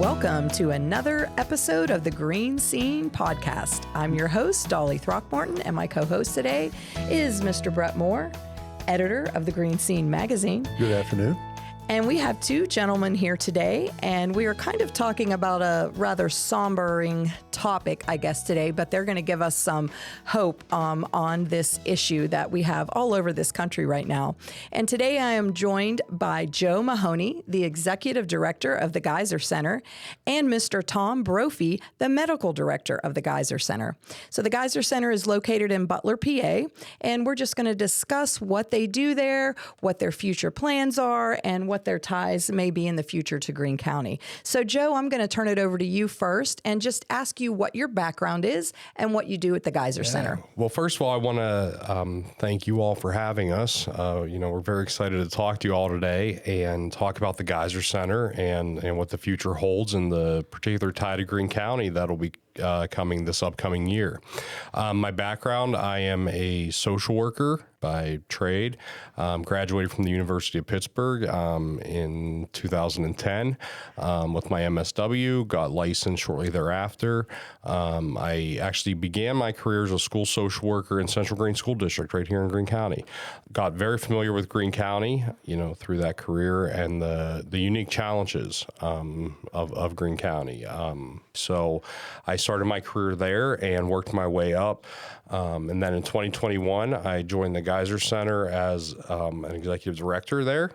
Welcome to another episode of the GreeneScene Podcast. I'm your host, Dolly Throckmorton, and my co-host today is Mr. Bret Moore, editor of the GreeneScene magazine. Good afternoon. And we have two gentlemen here today, and we are kind of talking about a rather sombering topic, I guess, today, but they're going to give us some hope on this issue that we have all over this country right now. And today I am joined by Joe Mahoney, the executive director of the Gaiser Center, and Mr. Tom Brophy, the medical director of the Gaiser Center. So the Gaiser Center is located in Butler, PA, and we're just going to discuss what they do there, what their future plans are, and what their ties may be in the future to Greene County. So, Joe, I'm going to turn it over to you first and just ask you what your background is and what you do at the Gaiser Center. Well, first of all, I want to thank you all for having us. We're very excited to talk to you all today and talk about the Gaiser Center and what the future holds in the particular tie to Greene County that'll be coming this upcoming year. My background, I am a social worker by trade, graduated from the University of Pittsburgh in 2010 with my MSW, got licensed shortly thereafter. I actually began my career as a school social worker in Central Greene School District right here in Greene County. Got very familiar with Greene County, through that career and the unique challenges of Greene County. So I started my career there and worked my way up. And then in 2021, I joined the Gaiser Center as an executive director there.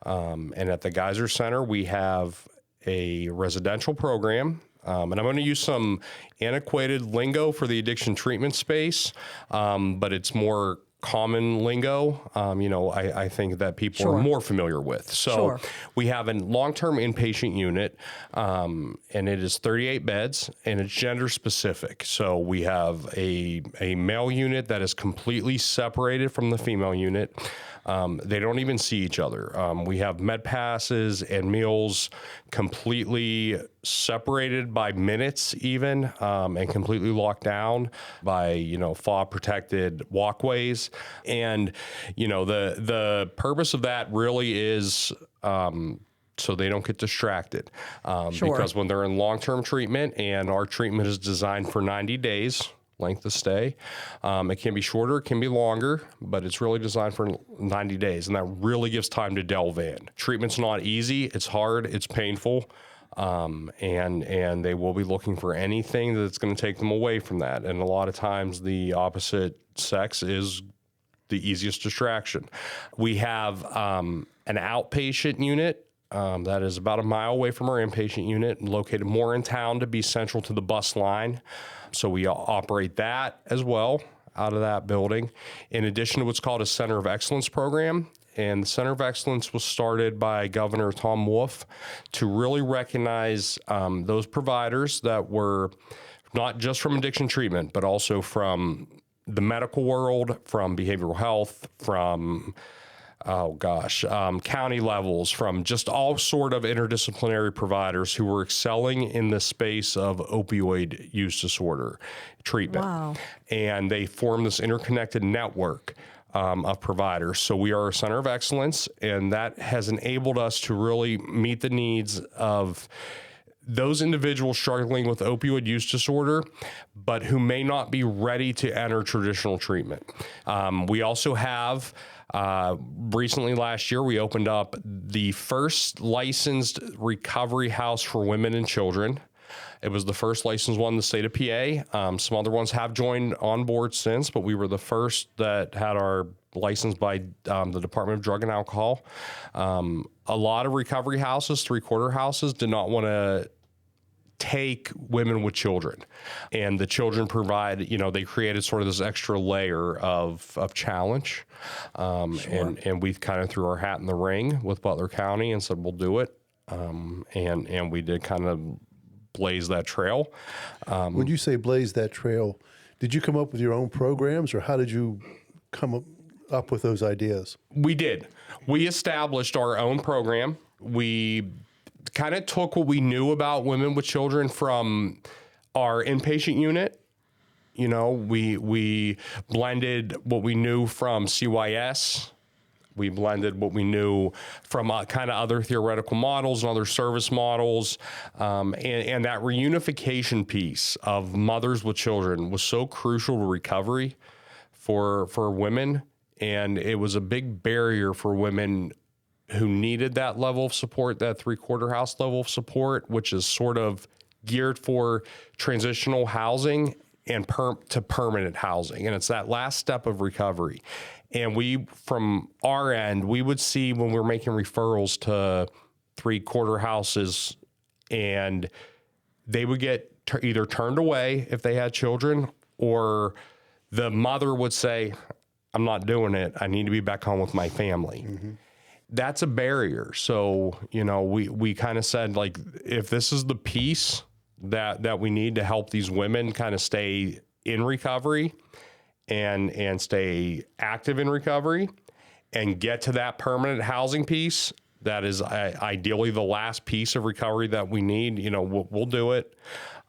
And at the Gaiser Center, we have a residential program. And I'm going to use some antiquated lingo for the addiction treatment space, but it's more common lingo, I think that people are more familiar with. So we have a long-term inpatient unit, and it is 38 beds, and it's gender specific. So we have a male unit that is completely separated from the female unit. They don't even see each other. We have med passes and meals completely separated by minutes even, and completely locked down by, fob protected walkways. And, the purpose of that really is, so they don't get distracted. Because when they're in long-term treatment, and our treatment is designed for 90 days, length of stay. It can be shorter, it can be longer, but it's really designed for 90 days, and that really gives time to delve in. Treatment's not easy, it's hard, it's painful, and they will be looking for anything that's going to take them away from that. And a lot of times the opposite sex is the easiest distraction. We have an outpatient unit that is about a mile away from our inpatient unit, located more in town to be central to the bus line. So we operate that as well out of that building, in addition to what's called a Center of Excellence program. And the Center of Excellence was started by Governor Tom Wolf to really recognize those providers that were not just from addiction treatment, but also from the medical world, from behavioral health, from county levels, from just all sort of interdisciplinary providers who were excelling in the space of opioid use disorder treatment. Wow. And they formed this interconnected network of providers. So we are a center of excellence, and that has enabled us to really meet the needs of those individuals struggling with opioid use disorder, but who may not be ready to enter traditional treatment. We also have recently last year, we opened up the first licensed recovery house for women and children. It was the first licensed one in the state of PA. Some other ones have joined on board since, but we were the first that had our license by the Department of Drug and Alcohol. A lot of recovery houses, three-quarter houses, did not want to take women with children. And the children provide, they created sort of this extra layer of challenge. And we kind of threw our hat in the ring with Butler County and said, we'll do it. And we did kind of blaze that trail. When you say blaze that trail, did you come up with your own programs, or how did you come up with those ideas? We did. We established our own program. We kind of took what we knew about women with children from our inpatient unit. We blended what we knew from CYS, We blended what we knew from kind of other theoretical models and other service models. And that reunification piece of mothers with children was so crucial to recovery for women. And it was a big barrier for women who needed that level of support, that 3/4 house level of support, which is sort of geared for transitional housing and to permanent housing. And it's that last step of recovery. And we, from our end, we would see when we were making referrals to 3/4 houses, and they would get either turned away if they had children, or the mother would say, I'm not doing it. I need to be back home with my family. Mm-hmm. That's a barrier. So, we kind of said, like, if this is the piece that we need to help these women kind of stay in recovery and stay active in recovery and get to that permanent housing piece, that is ideally the last piece of recovery that we need, we'll do it.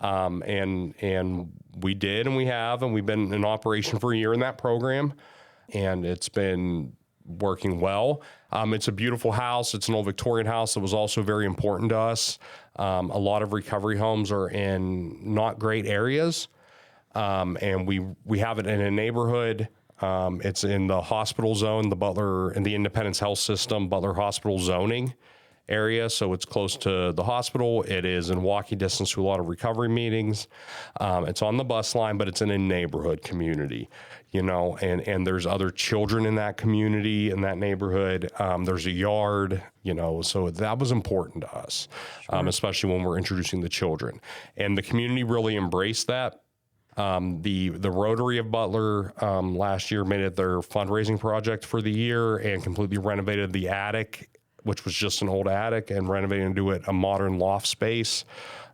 And we did, and we have, and we've been in operation for a year in that program, and it's been working well. It's a beautiful house. It's an old Victorian house that was also very important to us. A lot of recovery homes are in not great areas. And we have it in a neighborhood. It's in the hospital zone, the Butler and the Independence Health System, Butler Hospital zoning area. So it's close to the hospital. It is in walking distance to a lot of recovery meetings. It's on the bus line, but it's in a neighborhood community, and there's other children in that community, in that neighborhood. There's a yard, so that was important to us, sure. Especially when we're introducing the children. And the community really embraced that. The Rotary of Butler last year made it their fundraising project for the year and completely renovated the attic, which was just an old attic, and renovating into it a modern loft space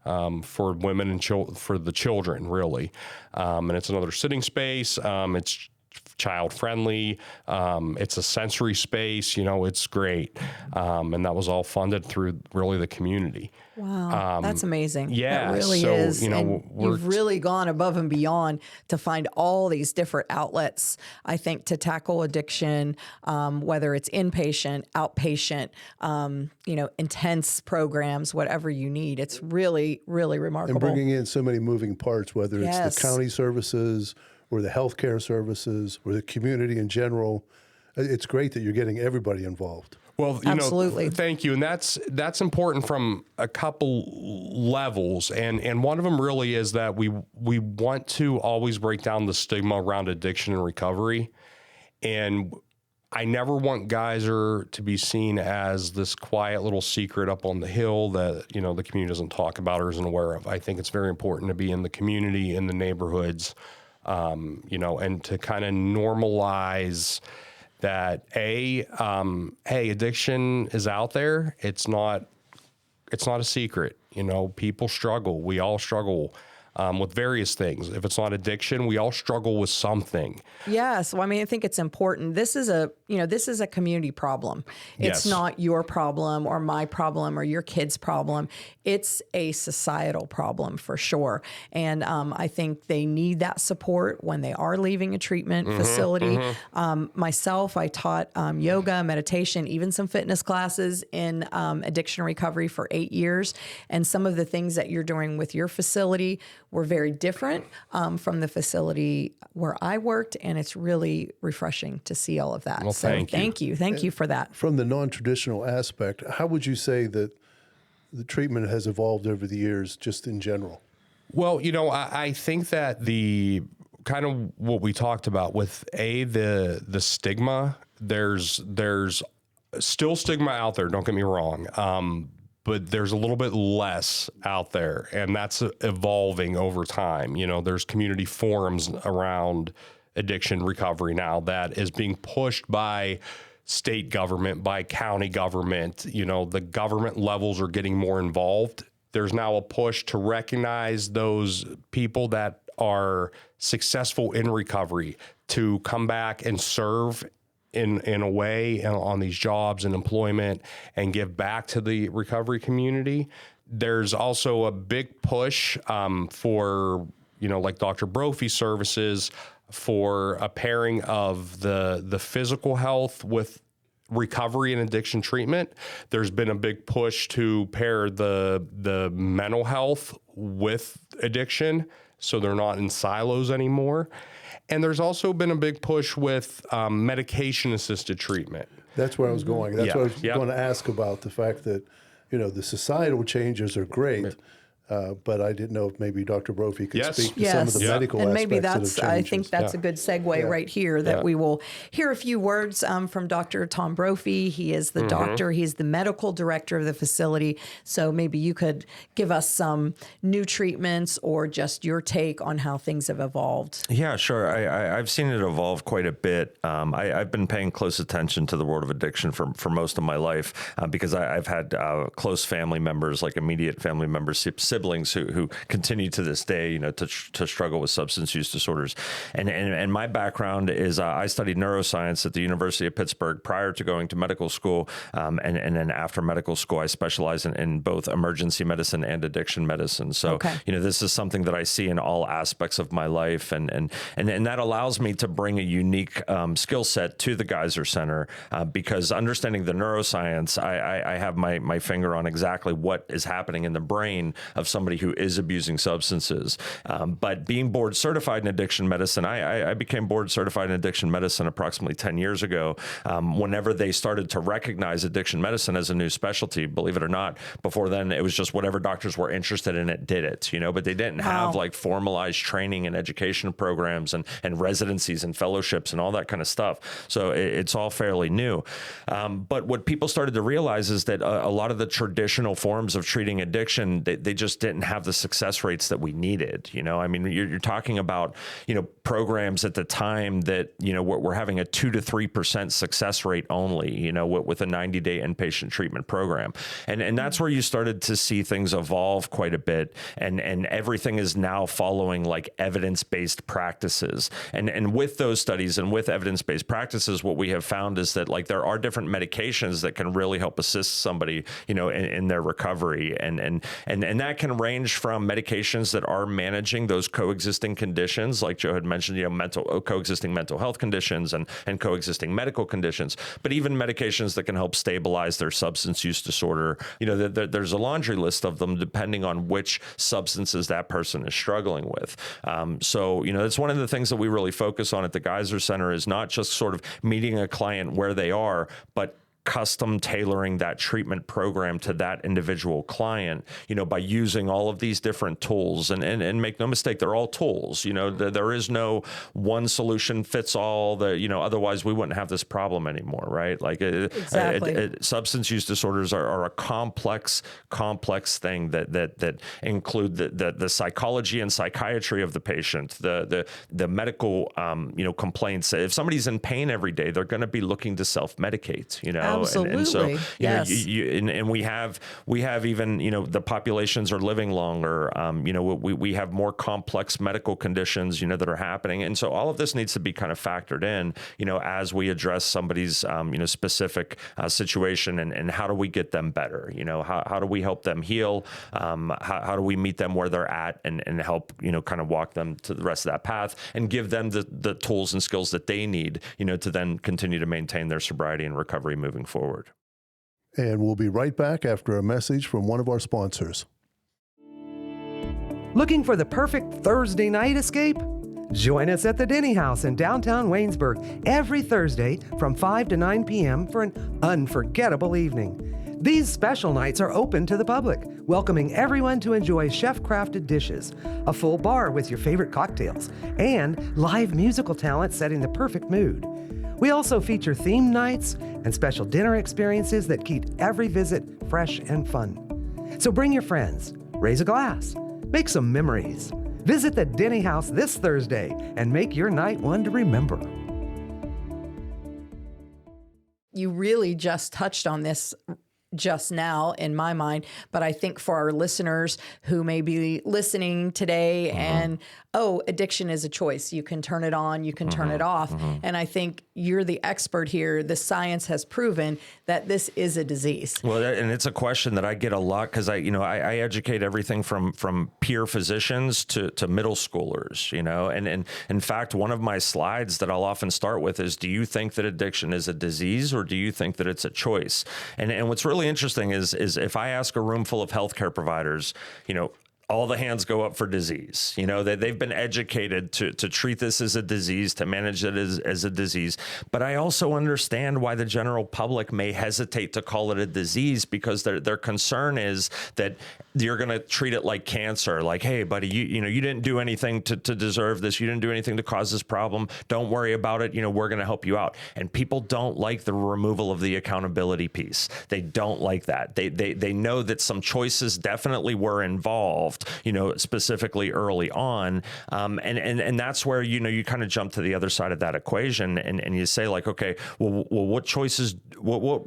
for women and for the children, really. And it's another sitting space. It's child friendly. It's a sensory space. It's great. And that was all funded through really the community. Wow, that's amazing. Yeah, that really so, is. And you've really gone above and beyond to find all these different outlets, I think, to tackle addiction, whether it's inpatient, outpatient, intense programs, whatever you need. It's really, really remarkable. And bringing in so many moving parts, whether it's the county services or the healthcare services or the community in general. It's great that you're getting everybody involved. Well, absolutely. Thank you. And that's important from a couple levels. And one of them really is that we want to always break down the stigma around addiction and recovery. And I never want Gaiser to be seen as this quiet little secret up on the hill that, the community doesn't talk about or isn't aware of. I think it's very important to be in the community, in the neighborhoods, and to kind of normalize that hey, addiction is out there. It's not a secret. People struggle. We all struggle with various things. If it's not addiction, we all struggle with something. Yes. Well, I think it's important. This is a community problem. It's not your problem or my problem or your kid's problem. It's a societal problem for sure. And I think they need that support when they are leaving a treatment facility. Myself, I taught yoga, meditation, even some fitness classes in addiction recovery for 8 years. And some of the things that you're doing with your facility were very different from the facility where I worked, and it's really refreshing to see all of that. Well, thank you for that. From the non-traditional aspect, how would you say that the treatment has evolved over the years, just in general? Well, I think that the kind of what we talked about with the stigma, there's still stigma out there. Don't get me wrong. But there's a little bit less out there, and that's evolving over time. There's community forums around addiction recovery now that is being pushed by state government, by county government. The government levels are getting more involved. There's now a push to recognize those people that are successful in recovery to come back and serve in a way on these jobs and employment and give back to the recovery community. There's also a big push for, like Dr. Brophy services for a pairing of the physical health with recovery and addiction treatment, there's been a big push to pair the mental health with addiction, so they're not in silos anymore. And there's also been a big push with medication-assisted treatment. That's where I was going. That's what I was going to ask about, the fact that, the societal changes are great. But I didn't know if maybe Dr. Brophy could speak to some of the medical and aspects maybe that have changed. I think that's a good segue right here, that we will hear a few words from Dr. Tom Brophy. He is the doctor. He's the medical director of the facility. So maybe you could give us some new treatments or just your take on how things have evolved. Yeah, sure. I've seen it evolve quite a bit. I've been paying close attention to the world of addiction for most of my life because I've had close family members, like immediate family members, siblings who continue to this day, to struggle with substance use disorders. And my background is I studied neuroscience at the University of Pittsburgh prior to going to medical school. And then after medical school, I specialize in both emergency medicine and addiction medicine. So, this is something that I see in all aspects of my life. And that allows me to bring a unique skill set to the Gaiser Center because understanding the neuroscience, I have my finger on exactly what is happening in the brain of somebody who is abusing substances. But being board certified in addiction medicine, I became board certified in addiction medicine approximately 10 years ago. Whenever they started to recognize addiction medicine as a new specialty, believe it or not, before then it was just whatever doctors were interested in it did it, but they didn't have like formalized training and education programs and residencies and fellowships and all that kind of stuff. So it's all fairly new. But what people started to realize is that a lot of the traditional forms of treating addiction, they just didn't have the success rates that we needed. I mean, you're talking about, programs at the time that, we're having a 2 to 3% success rate only, with a 90-day inpatient treatment program. And that's where you started to see things evolve quite a bit. And everything is now following like evidence-based practices. And with those studies and with evidence-based practices, what we have found is that like there are different medications that can really help assist somebody, in their recovery. And that can range from medications that are managing those coexisting conditions, like Joe had mentioned, coexisting mental health conditions and coexisting medical conditions, but even medications that can help stabilize their substance use disorder. There's a laundry list of them depending on which substances that person is struggling with. So, that's one of the things that we really focus on at the Gaiser Center is not just sort of meeting a client where they are, but custom tailoring that treatment program to that individual client, by using all of these different tools. And make no mistake, they're all tools. There is no one solution fits all. Otherwise we wouldn't have this problem anymore, right? Like exactly. Substance use disorders are a complex thing that include the psychology and psychiatry of the patient, the medical complaints. If somebody's in pain every day, they're going to be looking to self-medicate. Absolutely. And so, yes. And we have even, the populations are living longer. We have more complex medical conditions, that are happening. And so all of this needs to be kind of factored in, as we address somebody's, specific situation and how do we get them better? How do we help them heal? How do we meet them where they're at and help, kind of walk them to the rest of that path and give them the tools and skills that they need, to then continue to maintain their sobriety and recovery moving forward. And we'll be right back after a message from one of our sponsors. Looking for the perfect Thursday night escape? Join us at the Denny House in downtown Waynesburg every Thursday from 5 to 9 p.m. for an unforgettable evening. These special nights are open to the public, welcoming everyone to enjoy chef-crafted dishes, a full bar with your favorite cocktails, and live musical talent setting the perfect mood. We also feature theme nights and special dinner experiences that keep every visit fresh and fun. So bring your friends, raise a glass, make some memories. Visit the Denny House this Thursday and make your night one to remember. You really just touched on this just now in my mind, but I think for our listeners who may be listening today and, addiction is a choice. You can turn it on, you can turn it off. And I think you're the expert here. The science has proven that this is a disease. Well, and it's a question that I get a lot because I educate everything from peer physicians to middle schoolers, and in fact, one of my slides that I'll often start with is, do you think that addiction is a disease or do you think that it's a choice? And what's really interesting is if I ask a room full of healthcare providers, all the hands go up for disease. They've been educated to treat this as a disease, to manage it as a disease. But I also understand why the general public may hesitate to call it a disease, because their concern is that you're going to treat it like cancer. Like, hey, buddy, you didn't do anything to deserve this. You didn't do anything to cause this problem. Don't worry about it. We're going to help you out. And people don't like the removal of the accountability piece. They don't like that. They know that some choices definitely were involved, specifically early on. And that's where, you kind of jump to the other side of that equation and you say like, okay, well, what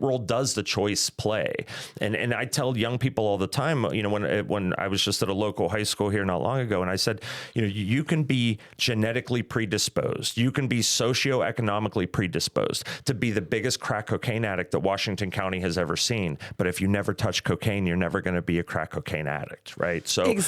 role does the choice play? And I tell young people all the time, when I was just at a local high school here not long ago, and I said, you can be genetically predisposed. You can be socioeconomically predisposed to be the biggest crack cocaine addict that Washington County has ever seen. But if you never touch cocaine, you're never going to be a crack cocaine addict, right? So exactly.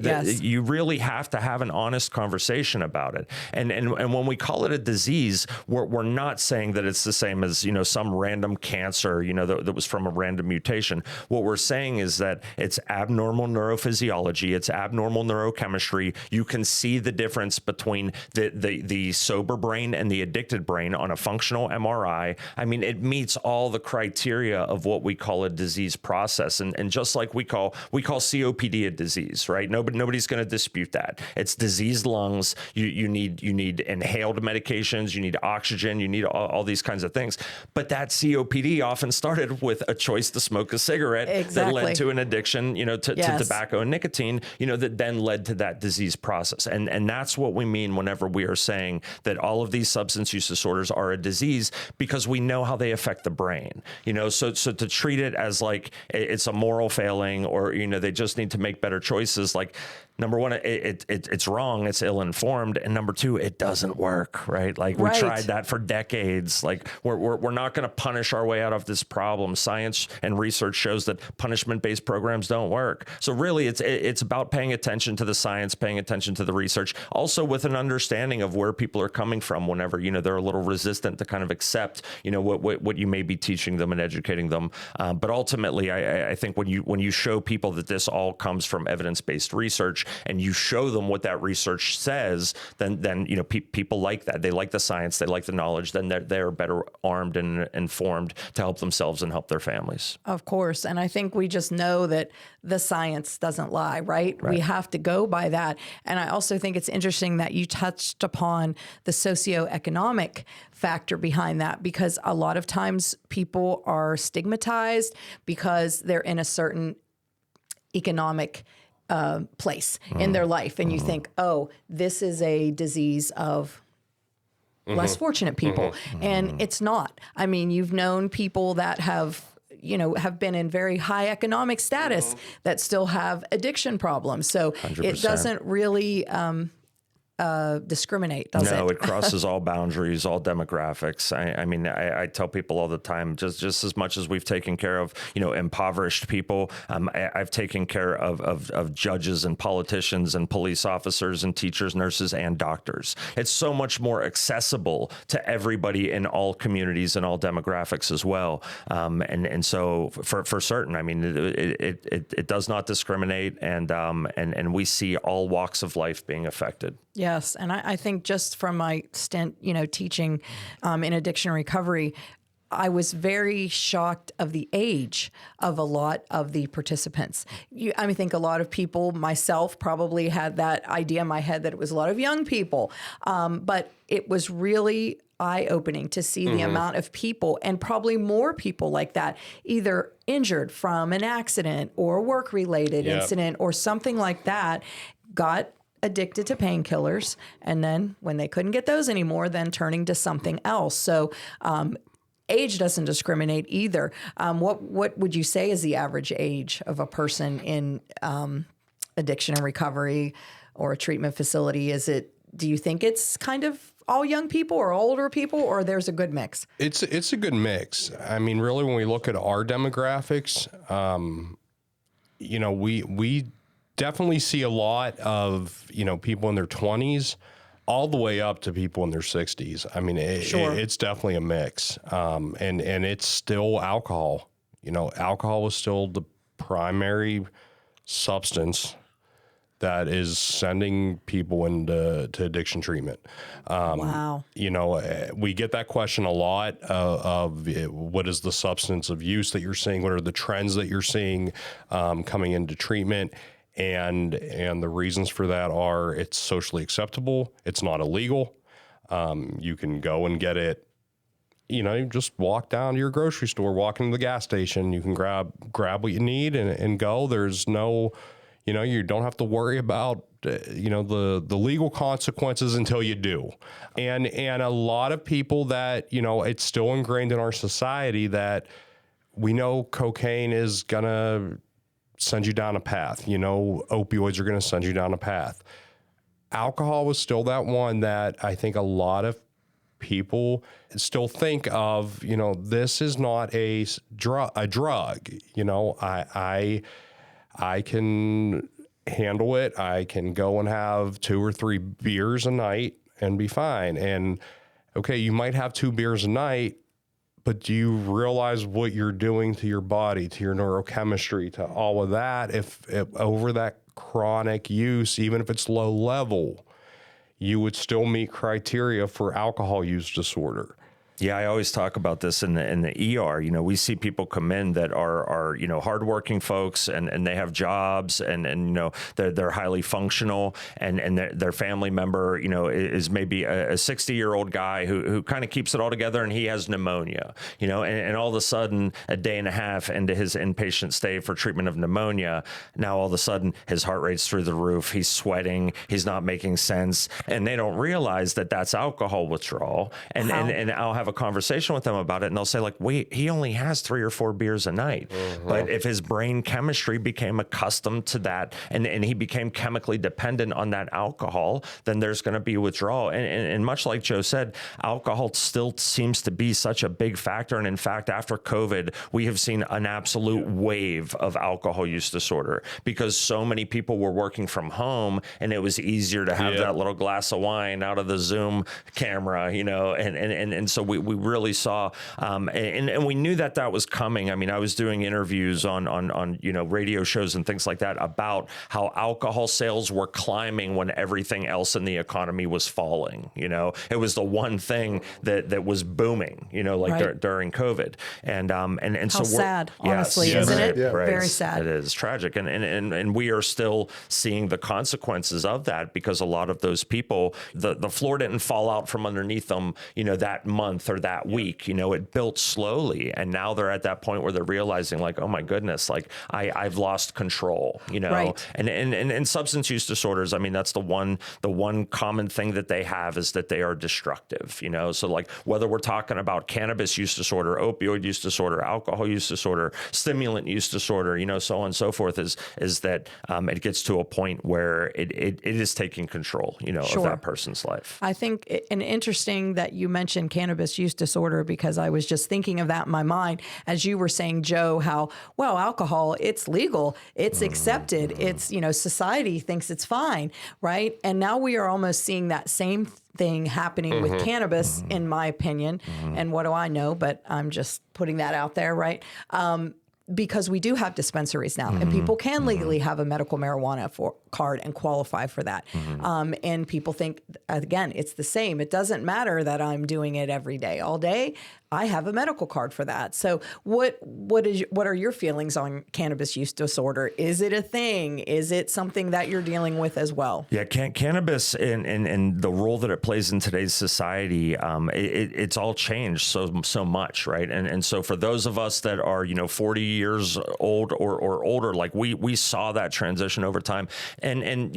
Yes. You really have to have an honest conversation about it. And when we call it a disease, we're not saying that it's the same as, some random cancer, that was from a random mutation. What we're saying is that it's abnormal neurophysiology, it's abnormal neurochemistry. You can see the difference between the sober brain and the addicted brain on a functional MRI. I mean, it meets all the criteria of what we call a disease process. And just like we call COPD a disease, right? Nobody's going to dispute that. It's diseased lungs. You need inhaled medications. You need oxygen. You need all these kinds of things. But that COPD often started with a choice to smoke a cigarette that led to an addiction, to tobacco and nicotine, that then led to that disease process. And that's what we mean whenever we are saying that all of these substance use disorders are a disease, because we know how they affect the brain. So to treat it as like it's a moral failing, or they just need to make better choices, like, number one, it's wrong, it's ill-informed, and number two, it doesn't work, right? Like we tried that for decades. Like we're not going to punish our way out of this problem. Science and research shows that punishment-based programs don't work. So really, it's about paying attention to the science, paying attention to the research, also with an understanding of where people are coming from whenever they're a little resistant to kind of accept what you may be teaching them and educating them. But ultimately, I think when you show people that this all comes from evidence-based research, and you show them what that research says, then people like that. They like the science, they like the knowledge, then they're better armed and informed to help themselves and help their families. Of course. And I think we just know that the science doesn't lie, right? We have to go by that. And I also think it's interesting that you touched upon the socioeconomic factor behind that, because a lot of times people are stigmatized because they're in a certain economic place in their life. And you think, oh, this is a disease of less fortunate people. And it's not. I mean, you've known people that have been in very high economic status that still have addiction problems. So 100%. It doesn't really discriminate, does it? No, it crosses all boundaries, all demographics. I mean, I tell people all the time, just as much as we've taken care of, impoverished people, I've taken care of judges and politicians and police officers and teachers, nurses, and doctors. It's so much more accessible to everybody in all communities and all demographics as well. And so for certain, I mean, it does not discriminate, and we see all walks of life being affected. Yes. And I think just from my stint, teaching in addiction recovery, I was very shocked of the age of a lot of the participants. I think a lot of people, myself, probably had that idea in my head that it was a lot of young people. But it was really eye-opening to see the amount of people, and probably more people like that, either injured from an accident or a work-related incident or something like that, got addicted to painkillers, and then when they couldn't get those anymore, then turning to something else. So age doesn't discriminate either. What would you say is the average age of a person in addiction and recovery or a treatment facility? Do you think it's kind of all young people or older people, or there's a good mix? It's a good mix. I mean, really, when we look at our demographics, we definitely see a lot of, people in their 20s all the way up to people in their 60s. I mean, it's definitely a mix. And it's still alcohol. Alcohol is still the primary substance that is sending people into addiction treatment. Wow. We get that question a lot of what is the substance of use that you're seeing? What are the trends that you're seeing coming into treatment? And the reasons for that are it's socially acceptable. It's not illegal. You can go and get it. You just walk down to your grocery store, walk into the gas station. You can grab what you need and go. There's no... you don't have to worry about, the legal consequences until you do. And a lot of people that, it's still ingrained in our society that we know cocaine is going to send you down a path. Opioids are going to send you down a path. Alcohol was still that one that I think a lot of people still think of, this is not a drug. I can handle it. I can go and have 2 or 3 beers a night and be fine. And okay, you might have 2 beers a night, but do you realize what you're doing to your body, to your neurochemistry, to all of that? If over that chronic use, even if it's low level, you would still meet criteria for alcohol use disorder. Yeah, I always talk about this in the ER. We see people come in that are hardworking folks and they have jobs and they're highly functional and their family member is maybe a 60-year-old guy who kind of keeps it all together and he has pneumonia. And all of a sudden, a day and a half into his inpatient stay for treatment of pneumonia, now all of a sudden his heart rate's through the roof. He's sweating. He's not making sense, and they don't realize that that's alcohol withdrawal. And I'll have a conversation with them about it, and they'll say, like, wait, he only has 3 or 4 beers a night. But if his brain chemistry became accustomed to that and he became chemically dependent on that alcohol, then there's going to be withdrawal. And much like Joe said, alcohol still seems to be such a big factor. And in fact, after COVID, we have seen an absolute wave of alcohol use disorder because so many people were working from home and it was easier to have that little glass of wine out of the Zoom camera, and so we really saw, and we knew that was coming. I mean, I was doing interviews on radio shows and things like that about how alcohol sales were climbing when everything else in the economy was falling. It was the one thing that was booming. During COVID, and so how sad, honestly, isn't it? Yeah. Right. Very sad. It is tragic, and we are still seeing the consequences of that because a lot of those people, the floor didn't fall out from underneath them, that month or that week. It built slowly, and now they're at that point where they're realizing, like, oh my goodness, like I've lost control. Right. And substance use disorders. I mean, that's the one common thing that they have is that they are destructive. So like whether we're talking about cannabis use disorder, opioid use disorder, alcohol use disorder, stimulant use disorder, so on and so forth, is that it gets to a point where it is taking control, of that person's life. I think an interesting that you mentioned cannabis use disorder, because I was just thinking of that in my mind as you were saying, Joe, how, well, alcohol, it's legal, it's accepted, it's, society thinks it's fine, right? And now we are almost seeing that same thing happening with cannabis, in my opinion. And what do I know? But I'm just putting that out there, right? Because we do have dispensaries now, and people can legally have a medical marijuana card and qualify for that. And people think, again, it's the same. It doesn't matter that I'm doing it every day, all day. I have a medical card for that. So what are your feelings on cannabis use disorder? Is it a thing? Is it something that you're dealing with as well? Yeah, cannabis and the role that it plays in today's society, it's all changed so much, right? And so for those of us that are 40 years old or older, like we saw that transition over time, and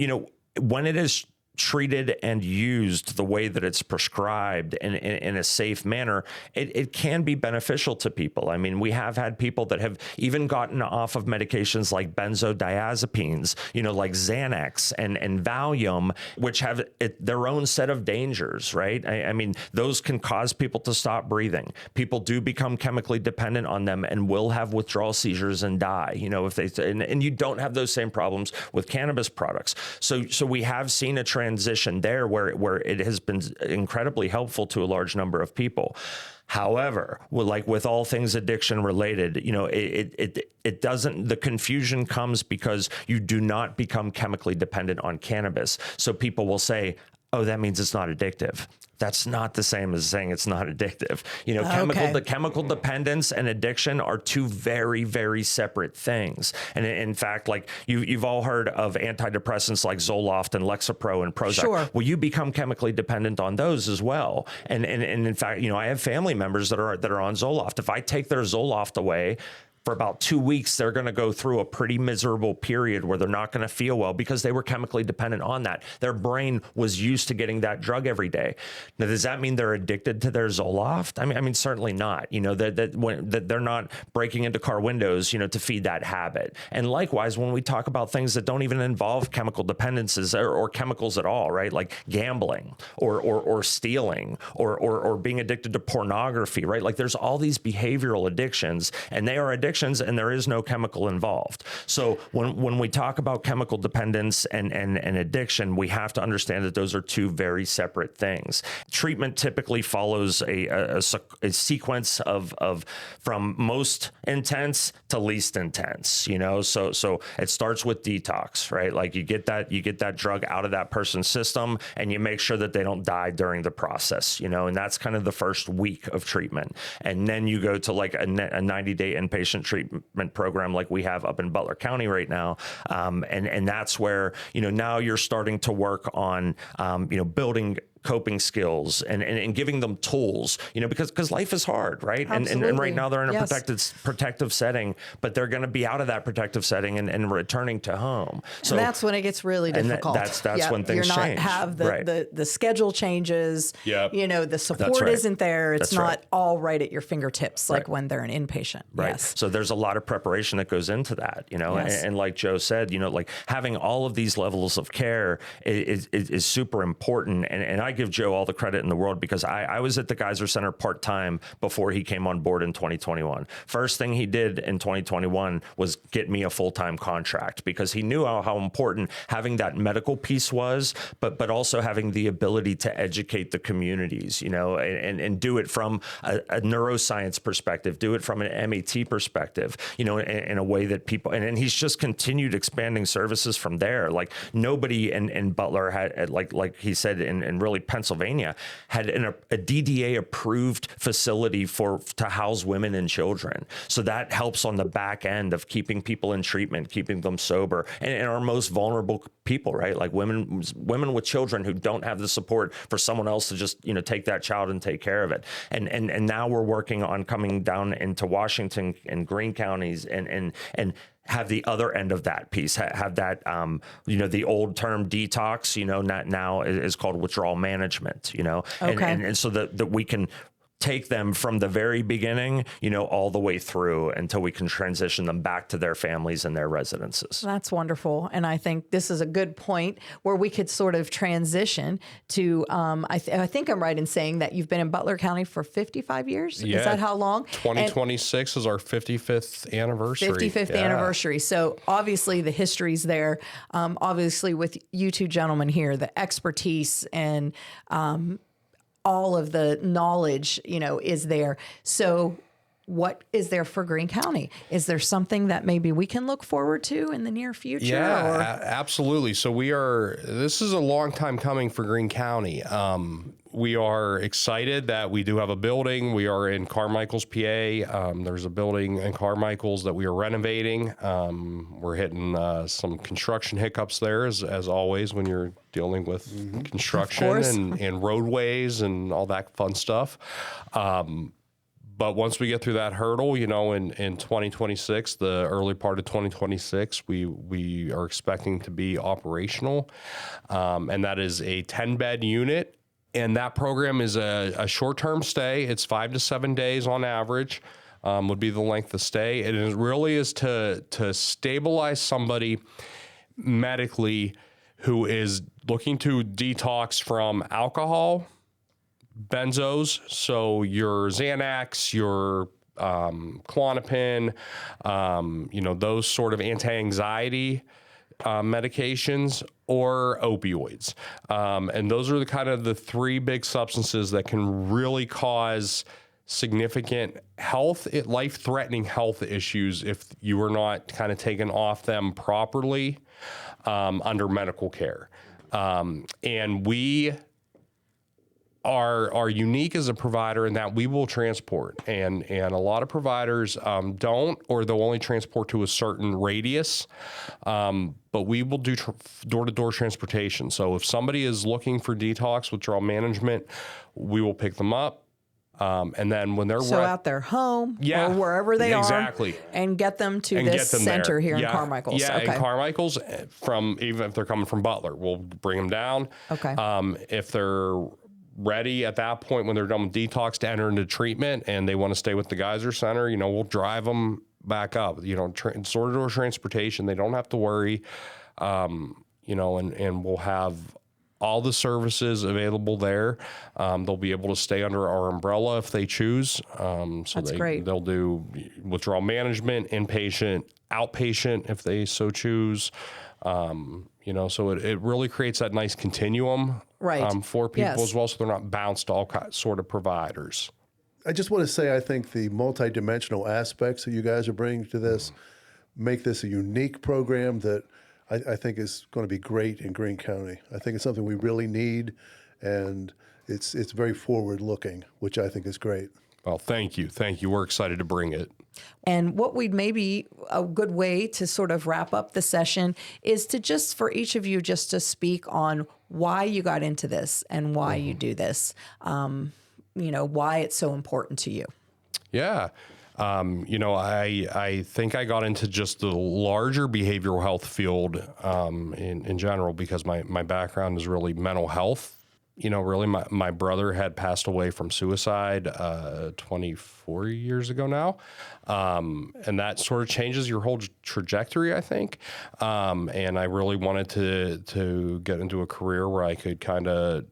when it is treated and used the way that it's prescribed in a safe manner, it can be beneficial to people. I mean, we have had people that have even gotten off of medications like benzodiazepines, like Xanax and Valium, which have their own set of dangers, right? I mean, those can cause people to stop breathing. People do become chemically dependent on them and will have withdrawal seizures and die, if they, and you don't have those same problems with cannabis products. So we have seen a transition there where it has been incredibly helpful to a large number of people. However, like with all things addiction related, it doesn't, the confusion comes because you do not become chemically dependent on cannabis. So people will say, oh, that means it's not addictive. That's not the same as saying it's not addictive. Chemical dependence and addiction are two very, very separate things. And in fact, like you've all heard of antidepressants like Zoloft and Lexapro and Prozac. Sure. Well, you become chemically dependent on those as well. And in fact, I have family members that are on Zoloft. If I take their Zoloft away, for about 2 weeks, they're going to go through a pretty miserable period where they're not going to feel well because they were chemically dependent on that. Their brain was used to getting that drug every day. Now, does that mean they're addicted to their Zoloft? I mean, certainly not. That they're not breaking into car windows, to feed that habit. And likewise, when we talk about things that don't even involve chemical dependencies or chemicals at all, right? Like gambling or stealing or being addicted to pornography, right? Like there's all these behavioral addictions, and they are addictions, and there is no chemical involved. So when we talk about chemical dependence and addiction, we have to understand that those are two very separate things. Treatment typically follows a sequence of from most intense to least intense, so it starts with detox, right? Like you get that drug out of that person's system, and you make sure that they don't die during the process, and that's kind of the first week of treatment. And then you go to like a 90-day inpatient treatment program like we have up in Butler County right now. And that's where, now you're starting to work on, building coping skills and giving them tools, because life is hard, right? And right now they're in a protective setting, but they're going to be out of that protective setting and returning to home. So and that's when it gets really difficult. That's when things change. Have the schedule changes. Yep. The support isn't there. It's not all right at your fingertips like when they're an inpatient. Right. Yes. So there's a lot of preparation that goes into that, and like Joe said, like having all of these levels of care is super important. And I give Joe all the credit in the world because I was at the Gaiser Center part-time before he came on board in 2021. First thing he did in 2021 was get me a full-time contract because he knew how important having that medical piece was, but also having the ability to educate the communities, and do it from a neuroscience perspective, do it from an MAT perspective, in a way that people, and he's just continued expanding services from there. Like nobody in Butler had, like he said, in really Pennsylvania, had a DDA approved facility to house women and children. So that helps on the back end of keeping people in treatment, keeping them sober, and our most vulnerable people, right? Like women with children who don't have the support for someone else to just, take that child and take care of it. And now we're working on coming down into Washington and Greene counties and have the other end of that piece, have that, the old term detox, now is called withdrawal management, and so that we can take them from the very beginning, all the way through until we can transition them back to their families and their residences. That's wonderful. And I think this is a good point where we could sort of transition to, I think I'm right in saying that you've been in Butler County for 55 years. Yeah. Is that how long? 2026 is our 55th anniversary. 55th anniversary. So obviously the history's there. Obviously with you two gentlemen here, the expertise and, all of the knowledge, is there. So what is there for Greene County? Is there something that maybe we can look forward to in the near future? Yeah, absolutely. So this is a long time coming for Greene County. We are excited that we do have a building. We are in Carmichaels, PA. There's a building in Carmichaels that we are renovating. We're hitting some construction hiccups there, as always, when you're dealing with construction and roadways and all that fun stuff. But once we get through that hurdle, you know, in 2026, the early part of 2026, we are expecting to be operational. And that is a 10-bed unit. And that program is a short-term stay. It's 5 to 7 days on average, would be the length of stay. And it really is to stabilize somebody medically who is looking to detox from alcohol, benzos, so your Xanax, your Klonopin, you know, those sort of anti-anxiety medications, or opioids. And those are the kind of the three big substances that can really cause significant life-threatening health issues if you are not kind of taken off them properly under medical care. And we are unique as a provider in that we will transport, and a lot of providers don't, or they'll only transport to a certain radius. But we will do door-to-door transportation. So if somebody is looking for detox withdrawal management, we will pick them up. And then when they're out their home or wherever they are, and get them to this center here in Carmichaels. Yeah, in Carmichaels, even if they're coming from Butler, we'll bring them down. Okay. If they're ready at that point when they're done with detox to enter into treatment and they want to stay with the Gaiser Center, you know, we'll drive them back up. You know, door-to-door transportation, they don't have to worry. You know, and we'll have all the services available there. They'll be able to stay under our umbrella if they choose. That's great. They'll do withdrawal management, inpatient, outpatient if they so choose. You know, so it really creates that nice continuum for people as well, so they're not bounced to all sort of providers. I just want to say I think the multidimensional aspects that you guys are bringing to this make this a unique program that I think is going to be great in Greene County. I think it's something we really need, and it's very forward-looking, which I think is great. Well, thank you. We're excited to bring it. And what we'd maybe a good way to sort of wrap up the session is to just for each of you just to speak on why you got into this and why you do this. You know, why it's so important to you. Yeah. You know, I think I got into just the larger behavioral health field in general because my background is really mental health. You know, really, my brother had passed away from suicide 24 years ago now. And that sort of changes your whole trajectory, I think. And I really wanted to get into a career where I could kind of,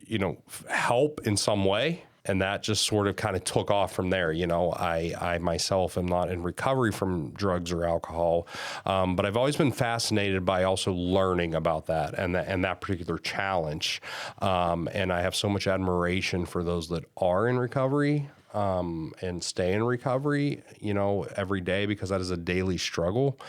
you know, help in some way. And that just sort of kind of took off from there. You know, I myself am not in recovery from drugs or alcohol, but I've always been fascinated by also learning about that and that particular challenge. And I have so much admiration for those that are in recovery and stay in recovery, you know, every day, because that is a daily struggle.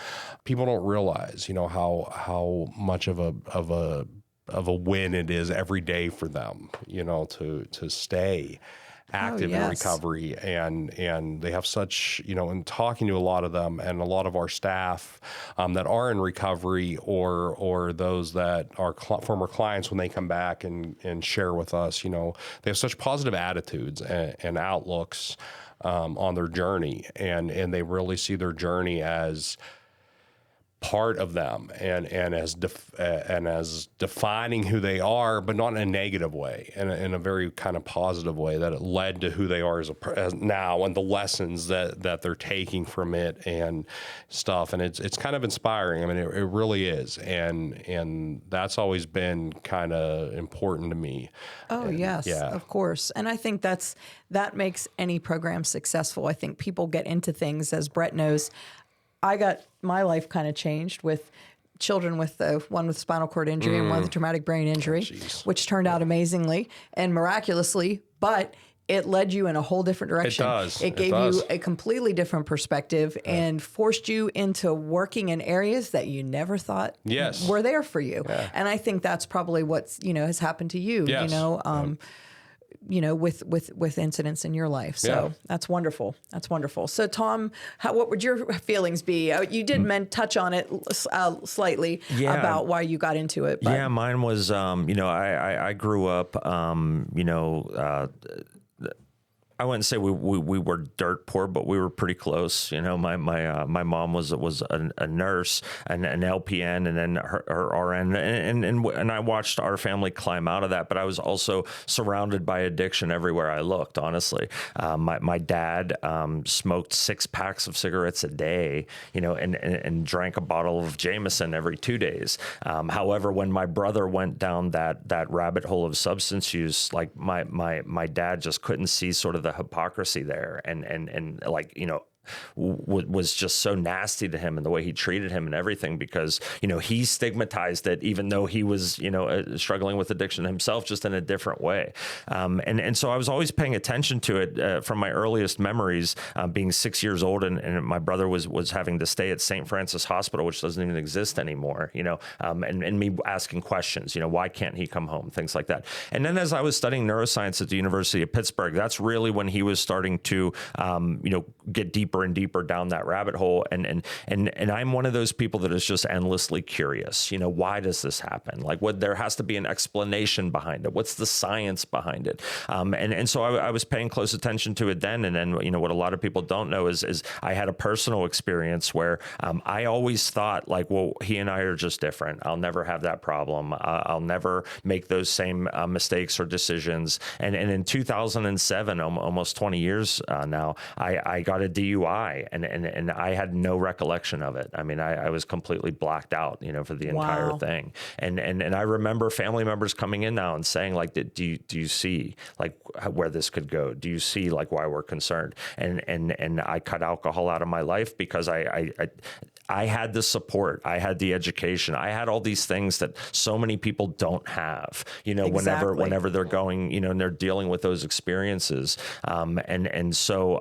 People don't realize, you know, how much of a win it is every day for them, you know, to stay active in recovery. And they have such, you know, in talking to a lot of them and a lot of our staff that are in recovery or those that are former clients, when they come back and share with us, you know, they have such positive attitudes and outlooks on their journey. And they really see their journey as part of them and as defining who they are, but not in a negative way, in a very kind of positive way, that it led to who they are as now and the lessons that they're taking from it and stuff. And it's kind of inspiring. I mean, it really is. And that's always been kind of important to me. Oh, and, yes, of course. And I think that makes any program successful. I think people get into things, as Bret knows. I got my life kind of changed with children with one with spinal cord injury and one with traumatic brain injury, which turned out amazingly and miraculously, but it led you in a whole different direction. It does. It gave you a completely different perspective and forced you into working in areas that you never thought were there for you. Yeah. And I think that's probably what's, you know, has happened to you, you know, you know, with incidents in your life. So that's wonderful. That's wonderful. So Tom, what would your feelings be? You did touch on it slightly about why you got into it. But. Yeah, mine was, you know, I grew up, you know, I wouldn't say we were dirt poor, but we were pretty close. You know, my mom was a nurse, an LPN, and then her RN, and I watched our family climb out of that. But I was also surrounded by addiction everywhere I looked. Honestly, my dad smoked 6 packs of cigarettes a day. You know, and drank a bottle of Jameson every 2 days. However, when my brother went down that rabbit hole of substance use, like my dad just couldn't see sort of the hypocrisy there, and like, you know, was just so nasty to him and the way he treated him and everything, because, you know, he stigmatized it, even though he was, you know, struggling with addiction himself, just in a different way. And so I was always paying attention to it from my earliest memories, being 6 years old, and my brother was having to stay at St. Francis Hospital, which doesn't even exist anymore, you know, and me asking questions, you know, why can't he come home, things like that. And then as I was studying neuroscience at the University of Pittsburgh, that's really when he was starting to, you know, get deeper and deeper down that rabbit hole. And I'm one of those people that is just endlessly curious. You know, why does this happen? Like, there has to be an explanation behind it. What's the science behind it? And so I was paying close attention to it then. And then, you know, what a lot of people don't know is I had a personal experience where I always thought, like, well, he and I are just different. I'll never have that problem. I'll never make those same mistakes or decisions. And in 2007, almost 20 years now, I got a DUI, and I had no recollection of it. I mean, I was completely blacked out, you know, for the entire thing. And I remember family members coming in now and saying, like, do you see, like, where this could go? Do you see, like, why we're concerned? And I cut alcohol out of my life because I had the support, I had the education, I had all these things that so many people don't have, you know, Exactly. whenever they're going, you know, and they're dealing with those experiences. So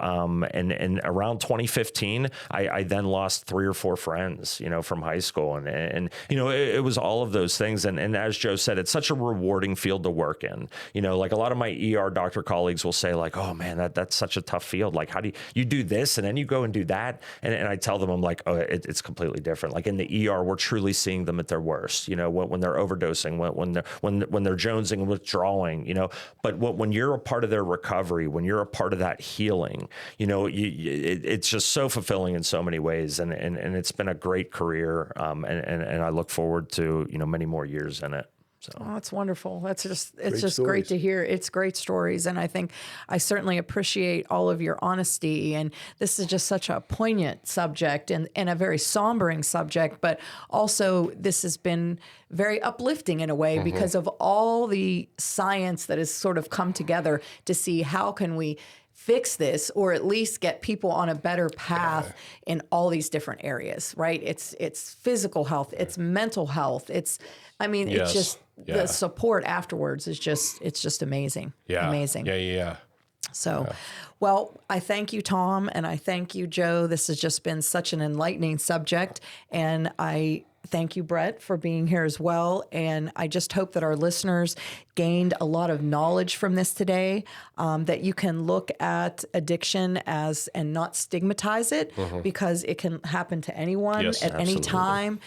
around 2015, I then lost 3 or 4 friends, you know, from high school. And you know, it was all of those things. And as Joe said, it's such a rewarding field to work in. You know, like a lot of my ER doctor colleagues will say, like, oh man, that's such a tough field. Like, how do you do this and then you go and do that? And I tell them, I'm like, oh, it's completely different. Like in the ER, we're truly seeing them at their worst, you know, when they're overdosing, when they're jonesing and withdrawing, you know. But when you're a part of their recovery, when you're a part of that healing, you know, it's just so fulfilling in so many ways. And it's been a great career. And I look forward to, you know, many more years in it. So. Oh, it's wonderful. It's just great to hear. It's great stories. And I think I certainly appreciate all of your honesty. And this is just such a poignant subject and a very sombering subject, but also this has been very uplifting in a way because of all the science that has sort of come together to see how can we fix this, or at least get people on a better path in all these different areas, right? It's physical health, it's mental health, it's just the support afterwards is just amazing. Yeah. Amazing. Yeah. So, well, I thank you, Tom, and I thank you, Joe. This has just been such an enlightening subject, and I thank you, Bret, for being here as well. And I just hope that our listeners gained a lot of knowledge from this today, that you can look at addiction and not stigmatize it, because it can happen to anyone at any time.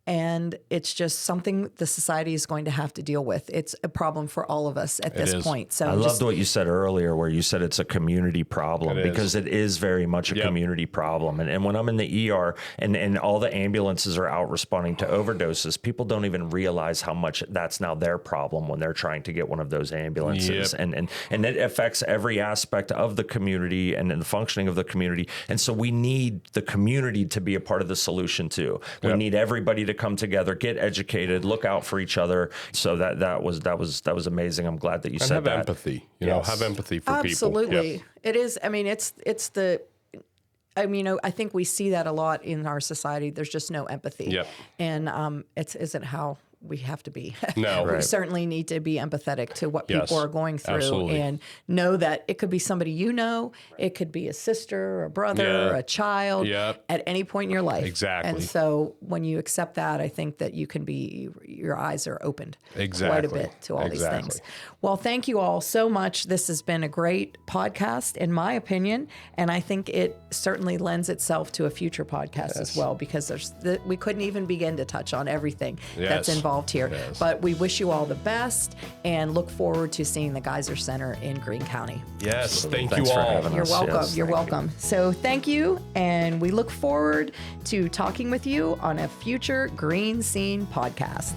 And it's just something the society is going to have to deal with. It's a problem for all of us at this point. So I loved what you said earlier, where you said it's a community problem, because it is very much a community problem. And when I'm in the ER and all the ambulances are out responding to overdoses, people don't even realize how much that's now their problem when they're trying to get one of those ambulances. And it affects every aspect of the community and the functioning of the community. And so we need the community to be a part of the solution too. We need everybody to come together, get educated, look out for each other. So that was amazing. I'm glad that you said have that. Empathy, you know, have empathy for people. Absolutely. It is. I mean, I think we see that a lot in our society. There's just no empathy. Yep. And it isn't how we have to be. No. We certainly need to be empathetic to what people are going through and know that it could be somebody you know, it could be a sister or a brother or a child at any point in your life. Exactly. And so when you accept that, I think that you can your eyes are opened quite a bit to all these things. Well, thank you all so much. This has been a great podcast, in my opinion, and I think it certainly lends itself to a future podcast as well, because we couldn't even begin to touch on everything that's involved involved here. Yes. But we wish you all the best and look forward to seeing the Gaiser Center in Greene County. Yes, thank Thanks you for all. having You're us. welcome. Yes, You're thank you. welcome. So thank you, and we look forward to talking with you on a future GreeneScene podcast.